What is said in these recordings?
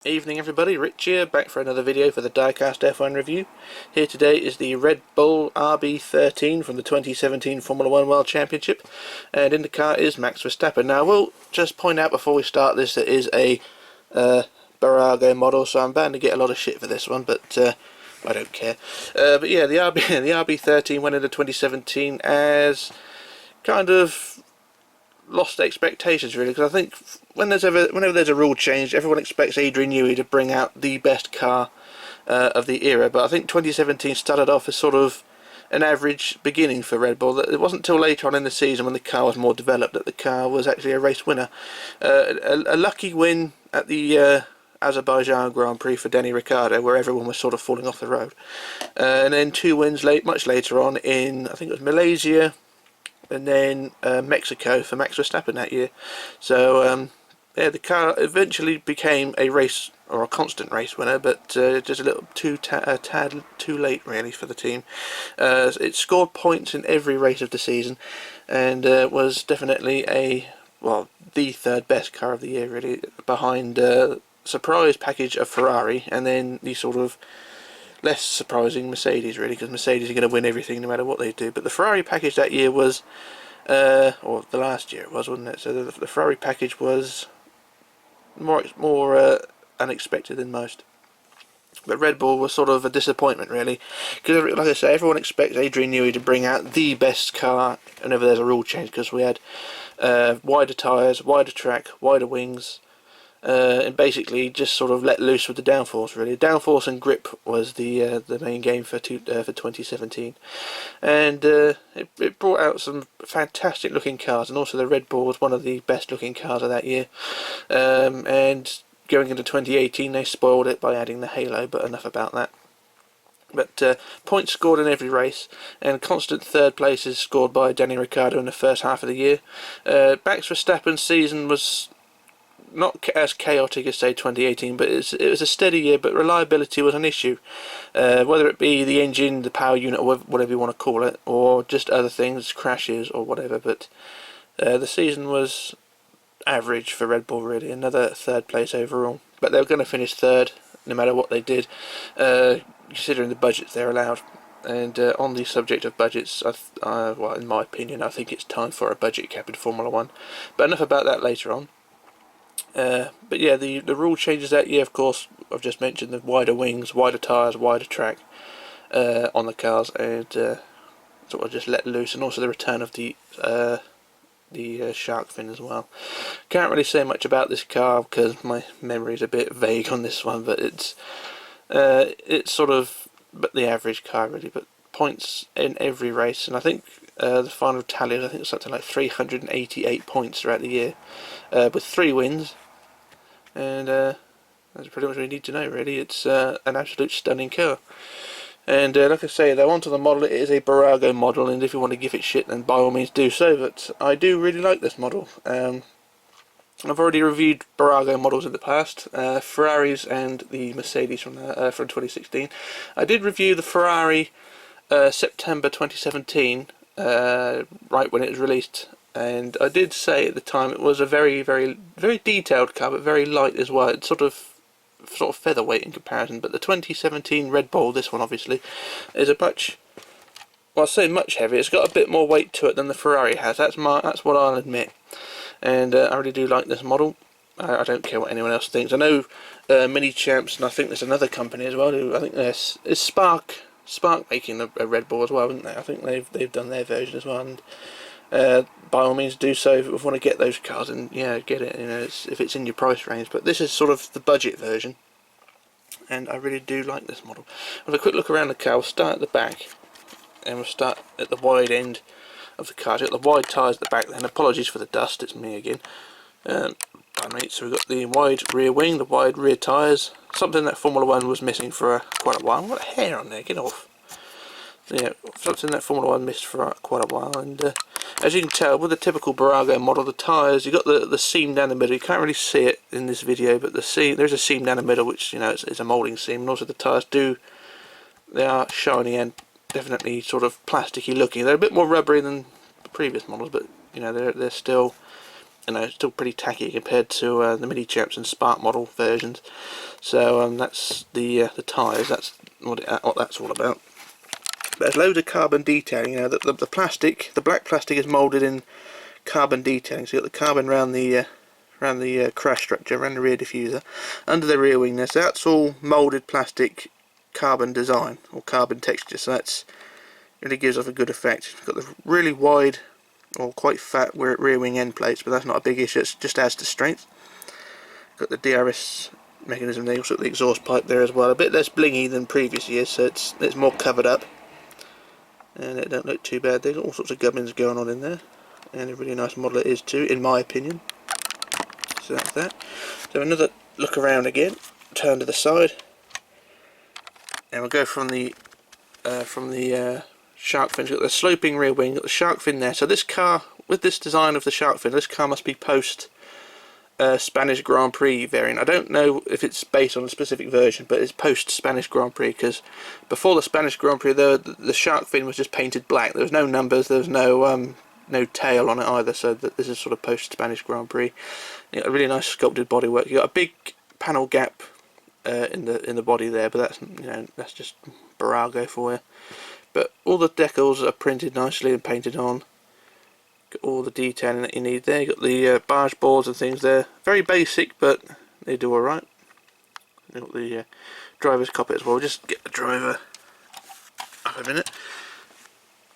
Evening everybody, Rich here, back for another video for the Diecast F1 review. Here today is the Red Bull RB13 from the 2017 Formula 1 World Championship, and in the car is Max Verstappen. Now I will just point out before we start this, it is a Bbuago model, so I'm bound to get a lot of shit for this one, but I don't care. But yeah, the RB13 went into 2017 as kind of lost expectations really, because I think whenever there's a rule change, everyone expects Adrian Newey to bring out the best car of the era, but I think 2017 started off as sort of an average beginning for Red Bull. It wasn't until later on in the season, when the car was more developed, that the car was actually a race winner. A lucky win at the Azerbaijan Grand Prix for Ricciardo, where everyone was sort of falling off the road, and then two wins much later on in, I think it was Malaysia and then Mexico for Max Verstappen that year. So yeah, the car eventually became a race, or a constant race winner, but just a little tad too late really for the team. It scored points in every race of the season, and was definitely the third best car of the year really, behind surprise package of Ferrari, and then the sort of less surprising Mercedes really, because Mercedes are going to win everything no matter what they do. But the Ferrari package that year was, or the last year it was, wasn't it? So the Ferrari package was more unexpected than most. But Red Bull was sort of a disappointment really, because like I say, everyone expects Adrian Newey to bring out the best car whenever there's a rule change, because we had wider tyres, wider track, wider wings, and basically just sort of let loose with the downforce really. Downforce and grip was the main game for 2017, and it brought out some fantastic looking cars, and also the Red Bull was one of the best looking cars of that year. And going into 2018 they spoiled it by adding the halo, but enough about that. But points scored in every race, and constant third places scored by Ricciardo in the first half of the year. Max Verstappen's season was not as chaotic as say 2018, but it was a steady year, but reliability was an issue, whether it be the engine, the power unit, or whatever you want to call it, or just other things, crashes or whatever. But the season was average for Red Bull really, another third place overall, but they were going to finish third no matter what they did, considering the budgets they're allowed. And on the subject of budgets, well, in my opinion, I think it's time for a budget cap in Formula 1, but enough about that later on. But yeah, the rule changes that year, of course, I've just mentioned the wider wings, wider tyres, wider track on the cars, and sort of just let loose, and also the return of the shark fin as well. Can't really say much about this car because my memory is a bit vague on this one, but it's sort of the average car really, but points in every race, and I think the final tally, I think it's something like 388 points throughout the year, with 3 wins, and that's pretty much what you need to know really. It's an absolute stunning car. And like I say, though, onto the model, it is a Bbuago model, and if you want to give it shit, then by all means do so, but I do really like this model. I've already reviewed Bbuago models in the past, Ferraris and the Mercedes from 2016. I did review the Ferrari September 2017, right when it was released, and I did say at the time it was a very, very, very detailed car, but very light as well. It's sort of featherweight in comparison. But the 2017 Red Bull, this one obviously, is a much, well, I say much heavier. It's got a bit more weight to it than the Ferrari has. That's what I'll admit. And I really do like this model. I don't care what anyone else thinks. I know Minichamps, and I think there's another company as well who, I think there's S.p.A making a Red Bull as well, isn't they? I think they've done their version as well, and by all means do so if you want to get those cars, and yeah, get it, you know, if it's in your price range. But this is sort of the budget version, and I really do like this model. Have a quick look around the car. We'll start at the back, and we'll start at the wide end of the car. You've got the wide tyres at the back then. Apologies for the dust, it's me again. So we've got the wide rear wing, the wide rear tyres, something that Formula 1 was missing for quite a while. What a hair on there, get off. Yeah, something that Formula 1 missed for quite a while. And as you can tell, with the typical Bbuago model, the tyres, you've got the seam down the middle. You can't really see it in this video, but there's a seam down the middle, which, you know, it's a moulding seam. And also the tyres they are shiny and definitely sort of plasticky looking. They're a bit more rubbery than the previous models, but you know, they're still still pretty tacky compared to the Minichamps and S.p.A model versions. So that's the tyres. That's what that's all about. But there's loads of carbon detailing. The plastic, the black plastic is moulded in carbon detailing. So you've got the carbon around the crash structure, around the rear diffuser, under the rear wing there. So that's all moulded plastic carbon design or carbon texture. So that's really gives off a good effect. You've got the really wide or quite fat rear wing end plates, but that's not a big issue. It just adds to strength. Got the DRS mechanism there. Also got the exhaust pipe there as well. A bit less blingy than previous years, so it's more covered up. And it don't look too bad. There's all sorts of gubbins going on in there, and a really nice model it is too, in my opinion. So that's that. So another look around again, turn to the side, and we'll go from the shark fin. You've got the sloping rear wing, got the shark fin there. So this car, with this design of the shark fin, this car must be post Spanish Grand Prix variant. I don't know if it's based on a specific version, but it's post Spanish Grand Prix, because before the Spanish Grand Prix the shark fin was just painted black. There was no numbers, there was no tail on it either, so this is sort of post Spanish Grand Prix. You got a really nice sculpted bodywork. You got a big panel gap in the body there, but that's just Bbuago for you. But all the decals are printed nicely and painted on. Got all the detailing that you need there. You got the barge boards and things there. Very basic, but they do alright. You got the driver's cockpit as well. Just get the driver up a minute.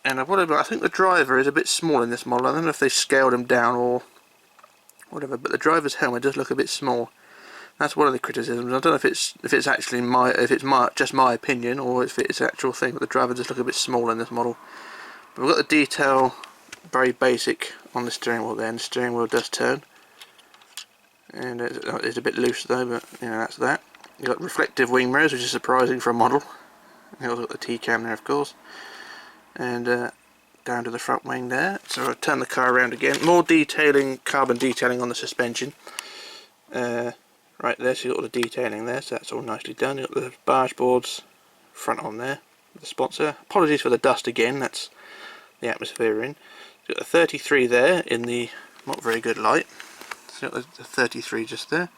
And I think the driver is a bit small in this model. I don't know if they scaled him down or whatever, but the driver's helmet does look a bit small. That's one of the criticisms. I don't know if it's actually just my opinion, or if it's an actual thing, but the driver does look a bit small in this model. But we've got the detail very basic on the steering wheel there, and the steering wheel does turn. And it's a bit loose though, but that's that. You've got reflective wing mirrors, which is surprising for a model. You've also got the T-cam there, of course. And down to the front wing there. So I'll turn the car around again. More carbon detailing on the suspension. Right there, so you've got all the detailing there, so that's all nicely done. You've got the barge boards front on there, the sponsor. Apologies for the dust again, that's the atmosphere we're in. You've got the 33 there in the not very good light. So you've got the 33 just there.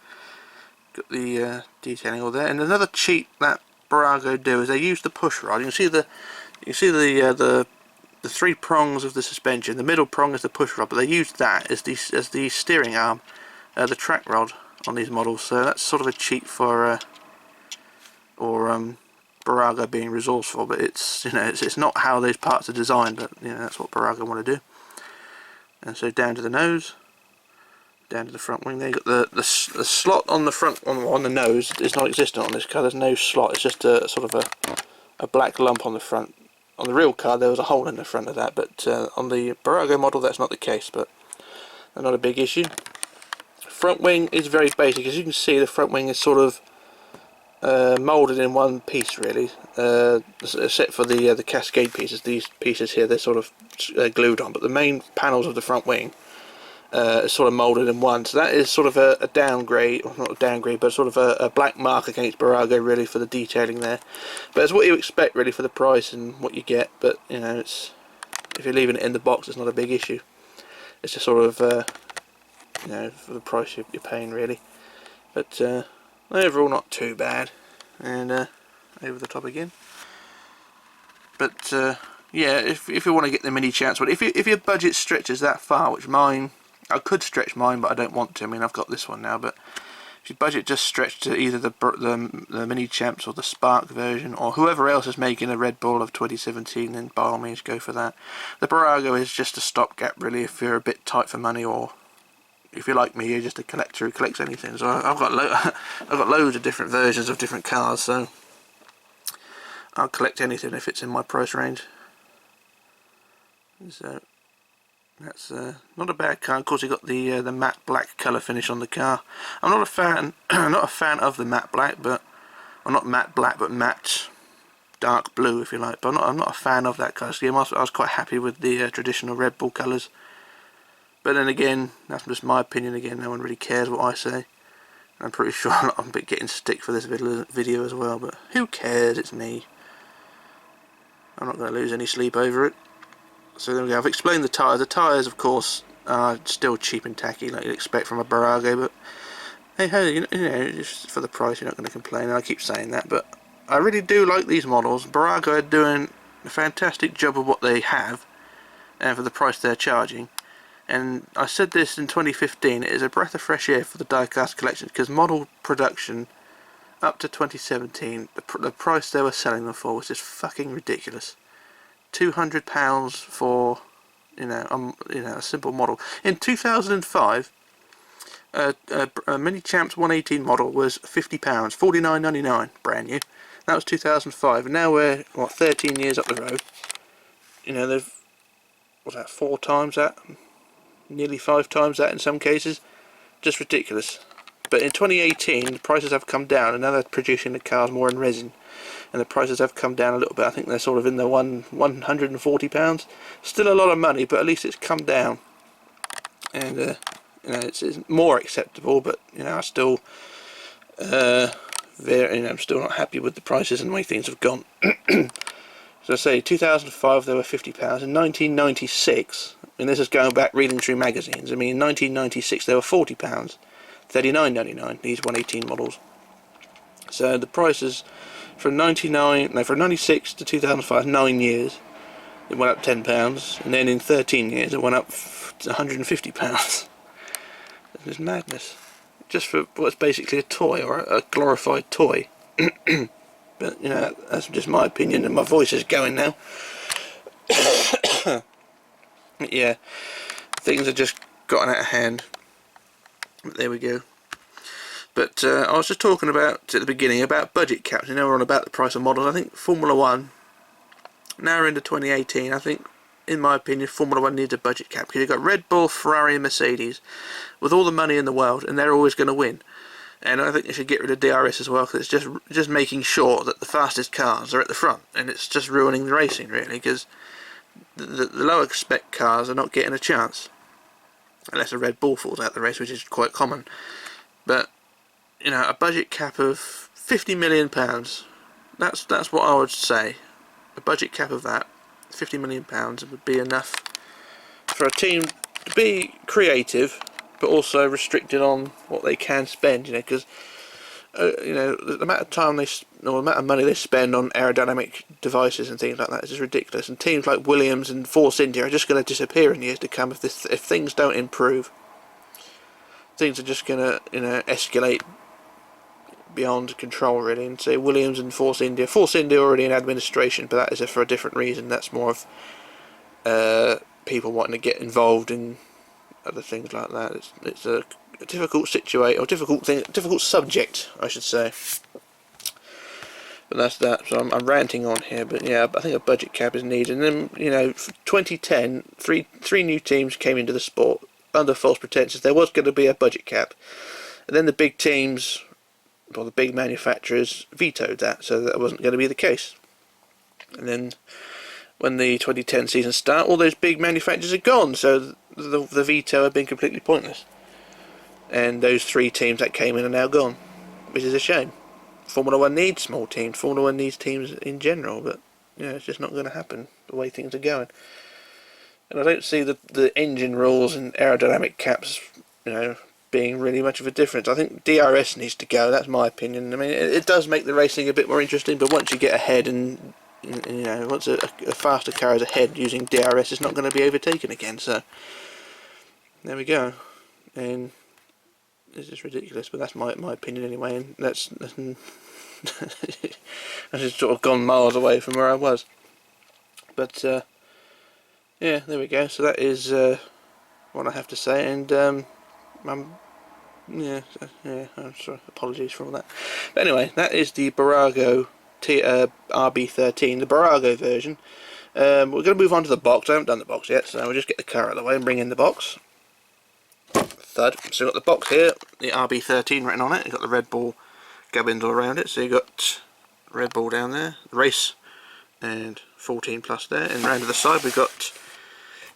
Got the detailing all there. And another cheat that Bbuago do is they use the push rod. You can see the three prongs of the suspension. The middle prong is the push rod, but they use that as the steering arm, the track rod on these models. So that's sort of a cheat for Bbuago being resourceful, but it's not how those parts are designed, but that's what Bbuago want to do. And so down to the nose, down to the front wing there. You've got the slot on the front on the nose is not existent on this car. There's no slot. It's just a sort of a black lump on the front. On the real car there was a hole in the front of that, but on the Bbuago model that's not the case, but not a big issue. Front wing is very basic. As you can see, the front wing is sort of moulded in one piece really, except for the cascade pieces. These pieces here, they're sort of glued on, but the main panels of the front wing is sort of moulded in one. So that is sort of a downgrade, or not a downgrade, but sort of a black mark against Bbuago really for the detailing there. But it's what you expect really for the price and what you get. But it's, if you're leaving it in the box, it's not a big issue. It's just sort of for the price you're paying really. But overall not too bad. And over the top again. But yeah, if you want to get the Minichamps, but if your budget stretches that far, which mine, I could stretch mine, but I don't want to. I mean, I've got this one now, but if your budget just stretched to either the Minichamps or the Spark version, or whoever else is making a Red Bull of 2017, then by all means go for that. The Bbuago is just a stopgap really if you're a bit tight for money, or if you're like me, you're just a collector who collects anything. So I've got loads of different versions of different cars, so I'll collect anything if it's in my price range. So that's not a bad car. Of course, you got the matte black colour finish on the car. I'm not a fan, not a fan of the matte black, but well, not matte black, but matte dark blue, if you like. But I'm not a fan of that colour scheme. I was quite happy with the traditional Red Bull colours. But then again, that's just my opinion. Again, no one really cares what I say. I'm pretty sure I'm a bit getting stick for this video as well, but who cares? It's me. I'm not going to lose any sleep over it. So there we go. I've explained the tyres. The tyres, of course, are still cheap and tacky like you'd expect from a Bbuago, but hey ho, you know, just for the price you're not going to complain. I keep saying that, but I really do like these models. Bbuago are doing a fantastic job of what they have, and for the price they're charging. And I said this in 2015, it is a breath of fresh air for the Diecast collection, because model production up to 2017, the price they were selling them for was just fucking ridiculous. £200 for a simple model. In 2005, a Minichamps 118 model was £50, £49.99, brand new. That was 2005, and now we're 13 years up the road. You know, they've four times that, nearly 5 times that in some cases. Just ridiculous. But in 2018, the prices have come down, and now they're producing the cars more in resin, and the prices have come down a little bit. I think they're sort of in the £140. Still a lot of money, but at least it's come down, and it's more acceptable. But I still, I'm still not happy with the prices and the way things have gone. So I say 2005 they were £50. In 1996, and this is going back reading through magazines. I mean, in 1996 they were £40, $39.99. These 118 models. So the prices from 96 to 2005, 9 years, it went up £10, and then in 13 years it went up to £150. It's madness. Just for what's basically a toy, or a glorified toy. But that's just my opinion, and my voice is going now. Yeah, things have just gotten out of hand. But there we go. But I was just talking about at the beginning about budget caps. We're on about the price of models. I think Formula 1, now we're into 2018, I think, in my opinion, Formula 1 needs a budget cap, because you've got Red Bull, Ferrari and Mercedes with all the money in the world, and they're always going to win. And I think they should get rid of DRS as well, because it's just making sure that the fastest cars are at the front, and it's just ruining the racing really, because the lower spec cars are not getting a chance, unless a Red Bull falls out the race, which is quite common. But a budget cap of £50 million, that's what I would say. A budget cap of that, £50 million, would be enough for a team to be creative, but also restricted on what they can spend. Because the amount of time the amount of money they spend on aerodynamic devices and things like that is just ridiculous. And teams like Williams and Force India are just going to disappear in years to come if things don't improve. Things are just going to escalate beyond control really. And say Williams and Force India already in administration, but that is for a different reason. That's more of people wanting to get involved in other things like that. It's a difficult situation, or difficult subject, I should say. But that's that. So I'm ranting on here, but yeah, I think a budget cap is needed. And then for 2010, three new teams came into the sport under false pretenses. There was going to be a budget cap, and then the big teams, or the big manufacturers, vetoed that, so that wasn't going to be the case. And then when the 2010 season started, all those big manufacturers are gone, so the veto had been completely pointless. And those 3 teams that came in are now gone, which is a shame. Formula 1 needs small teams, Formula 1 needs teams in general, but it's just not going to happen the way things are going. And I don't see the engine rules and aerodynamic caps, being really much of a difference. I think DRS needs to go, that's my opinion. I mean, it does make the racing a bit more interesting, but once you get ahead and once a faster car is ahead using DRS, it's not going to be overtaken again. So there we go. And it's just ridiculous, but that's my opinion anyway, and that's I just sort of gone miles away from where I was. But yeah, there we go. So that is what I have to say, and I'm sorry, apologies for all that. But anyway, that is the Bbuago RB13, the Bbuago version. We're going to move on to the box. I haven't done the box yet, so we'll just get the car out of the way and bring in the box. Thud. So we've got the box here, the RB13 written on it. You've got the Red Bull gubbins all around it. So you've got Red Bull down there, race, and 14 plus there. And round to the side we've got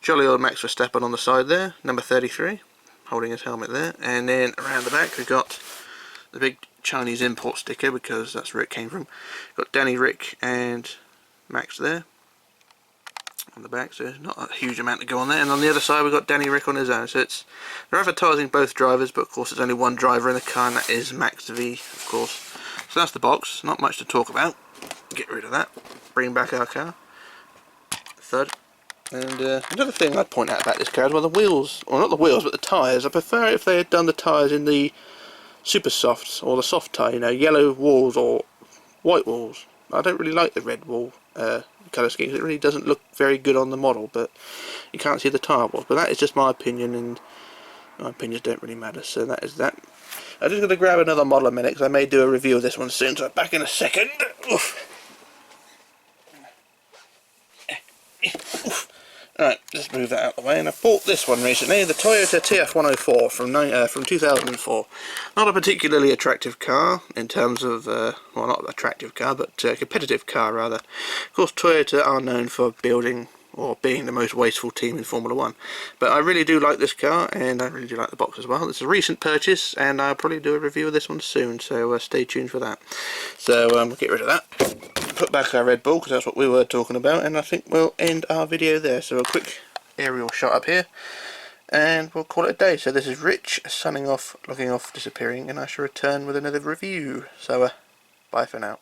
jolly old Max Verstappen on the side there, number 33, holding his helmet there. And then around the back we've got the big Chinese import sticker, because that's where it came from. Got Danny, Rick and Max there. on the back, so there's not a huge amount to go on there. And on the other side we've got Danny Rick on his own, so they're advertising both drivers, but of course there's only one driver in the car, and that is Max V, of course. So that's the box, not much to talk about. Get rid of that, bring back our car, thud. And another thing I'd point out about this car is, well, the wheels, or not the wheels, but the tyres. I prefer it if they had done the tyres in the super softs, or the soft tyre, you know, yellow walls or white walls. I don't really like the red wall colour scheme, it really doesn't look very good on the model, but you can't see the tyre walls. But that is just my opinion, and my opinions don't really matter, so that is that. I'm just going to grab another model a minute, because I may do a review of this one soon, so back in a second. Oof. Right, just move that out of the way, and I bought this one recently, the Toyota TF104 from 2004. Not a particularly attractive car in terms of, well, not attractive car, but competitive car rather. Of course, Toyota are known for building or being the most wasteful team in Formula 1. But I really do like this car, and I really do like the box as well. It's a recent purchase, and I'll probably do a review of this one soon, so stay tuned for that. So we'll get rid of that. Put back our Red Bull, because that's what we were talking about, and I think we'll end our video there. So a quick aerial shot up here, and we'll call it a day. So this is Rich signing off, logging off, disappearing, and I shall return with another review. So bye for now.